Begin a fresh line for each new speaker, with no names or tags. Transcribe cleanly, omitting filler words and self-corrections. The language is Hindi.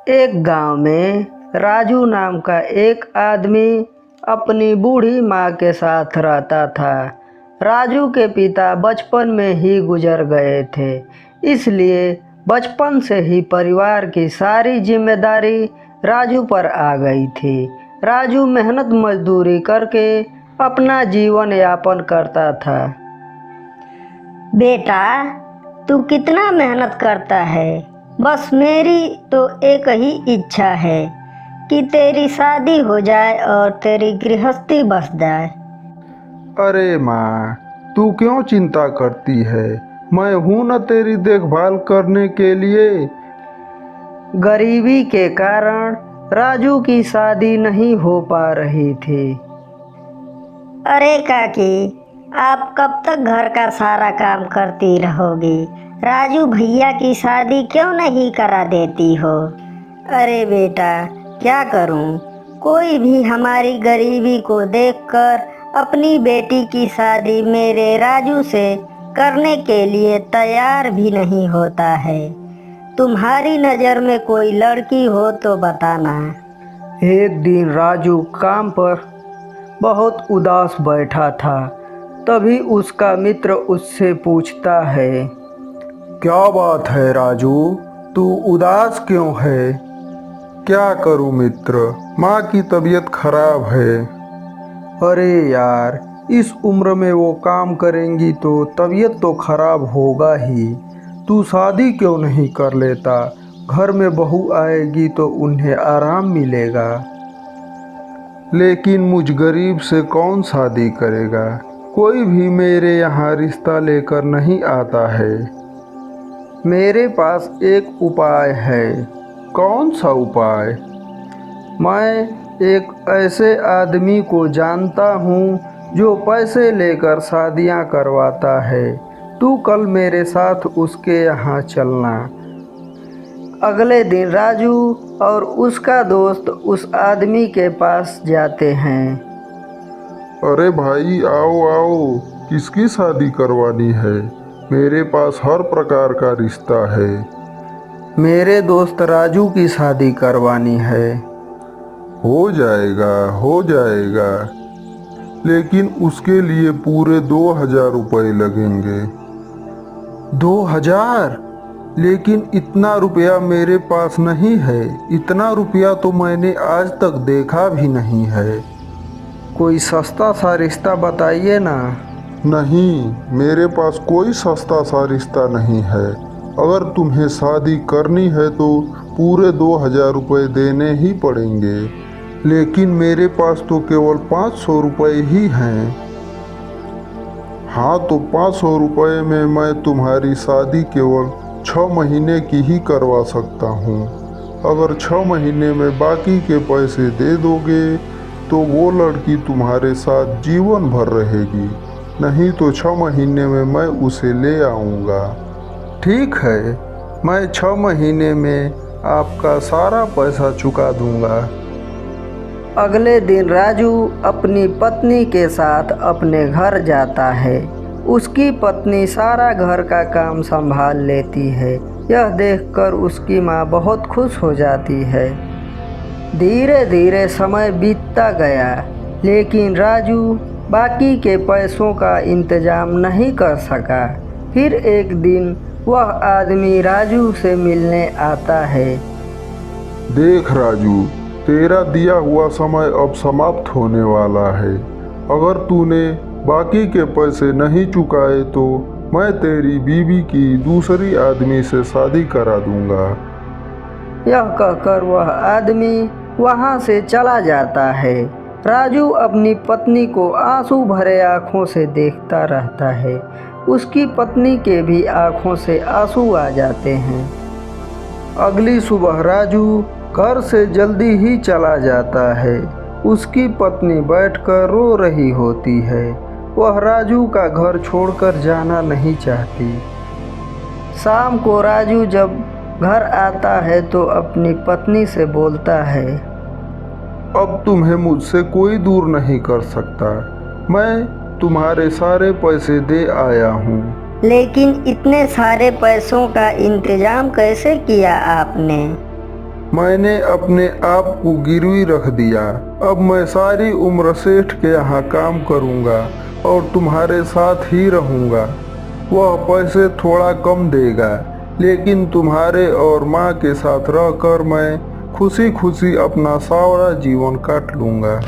एक गांव में राजू नाम का एक आदमी अपनी बूढ़ी माँ के साथ रहता था। राजू के पिता बचपन में ही गुजर गए थे, इसलिए बचपन से ही परिवार की सारी जिम्मेदारी राजू पर आ गई थी। राजू मेहनत मजदूरी करके अपना जीवन यापन करता था।
बेटा, तू कितना मेहनत करता है। बस मेरी तो एक ही इच्छा है कि तेरी शादी हो जाए और तेरी गृहस्थी बस जाए।
अरे माँ, तू क्यों चिंता करती है? मैं हूँ न तेरी देखभाल करने के लिए।
गरीबी के कारण राजू की शादी नहीं हो पा रही थी।
अरे काकी, आप कब तक घर का सारा काम करती रहोगी? राजू भैया की शादी क्यों नहीं करा देती हो? अरे बेटा, क्या करूं? कोई भी हमारी गरीबी को देखकर अपनी बेटी की शादी मेरे राजू से करने के लिए तैयार भी नहीं होता है। तुम्हारी नज़र में कोई लड़की हो तो बताना।
एक दिन राजू काम पर बहुत उदास बैठा था। तभी उसका मित्र उससे पूछता है,
क्या बात है राजू, तू उदास क्यों है? क्या करूं मित्र, माँ की तबीयत खराब है।
अरे यार, इस उम्र में वो काम करेंगी तो तबीयत तो खराब होगा ही। तू शादी क्यों नहीं कर लेता? घर में बहू आएगी तो उन्हें आराम मिलेगा।
लेकिन मुझ गरीब से कौन शादी करेगा? कोई भी मेरे यहाँ रिश्ता लेकर नहीं आता है।
मेरे पास एक उपाय है।
कौन सा उपाय?
मैं एक ऐसे आदमी को जानता हूँ जो पैसे लेकर शादियाँ करवाता है। तू कल मेरे साथ उसके यहाँ चलना। अगले दिन राजू और उसका दोस्त उस आदमी के पास जाते हैं।
अरे भाई, आओ आओ, किसकी शादी करवानी है? मेरे पास हर प्रकार का रिश्ता है।
मेरे दोस्त राजू की शादी करवानी है।
हो जाएगा, हो जाएगा, लेकिन उसके लिए पूरे 2000 रुपये लगेंगे।
2000?
लेकिन इतना रुपया मेरे पास नहीं है। इतना रुपया तो मैंने आज तक देखा भी नहीं है।
कोई सस्ता सा रिश्ता बताइए ना।
नहीं, मेरे पास कोई सस्ता सा रिश्ता नहीं है। अगर तुम्हें शादी करनी है तो पूरे 2000 रुपये देने ही पड़ेंगे। लेकिन मेरे पास तो केवल 500 रुपये ही हैं। हाँ, तो 500 रुपये में मैं तुम्हारी शादी केवल 6 महीने की ही करवा सकता हूँ। अगर 6 महीने में बाकी के पैसे दे दोगे तो वो लड़की तुम्हारे साथ जीवन भर रहेगी। नहीं तो 6 महीने में मैं उसे ले आऊँगा।
ठीक है, मैं 6 महीने में आपका सारा पैसा चुका दूंगा। अगले दिन राजू अपनी पत्नी के साथ अपने घर जाता है। उसकी पत्नी सारा घर का काम संभाल लेती है। यह देखकर उसकी माँ बहुत खुश हो जाती है। धीरे धीरे समय बीतता गया, लेकिन राजू बाकी के पैसों का इंतजाम नहीं कर सका। फिर एक दिन वह आदमी राजू से मिलने आता है।
देख राजू, तेरा दिया हुआ समय अब समाप्त होने वाला है। अगर तूने बाकी के पैसे नहीं चुकाए तो मैं तेरी बीवी की दूसरी आदमी से शादी करा दूंगा।
यह कहकर वह आदमी वहां से चला जाता है। राजू अपनी पत्नी को आंसू भरे आँखों से देखता रहता है। उसकी पत्नी के भी आँखों से आंसू आ जाते हैं। अगली सुबह राजू घर से जल्दी ही चला जाता है। उसकी पत्नी बैठकर रो रही होती है। वह राजू का घर छोड़कर जाना नहीं चाहती। शाम को राजू जब घर आता है तो अपनी पत्नी से बोलता है,
अब तुम्हें मुझसे कोई दूर नहीं कर सकता। मैं तुम्हारे सारे पैसे दे आया हूँ।
लेकिन इतने सारे पैसों का इंतजाम कैसे किया आपने?
मैंने अपने आप को गिरवी रख दिया। अब मैं सारी उम्र सेठ के यहाँ काम करूँगा और तुम्हारे साथ ही रहूँगा। वह पैसे थोड़ा कम देगा, लेकिन तुम्हारे और माँ के साथ रहकर मैं खुशी खुशी अपना सारा जीवन काट लूँगा।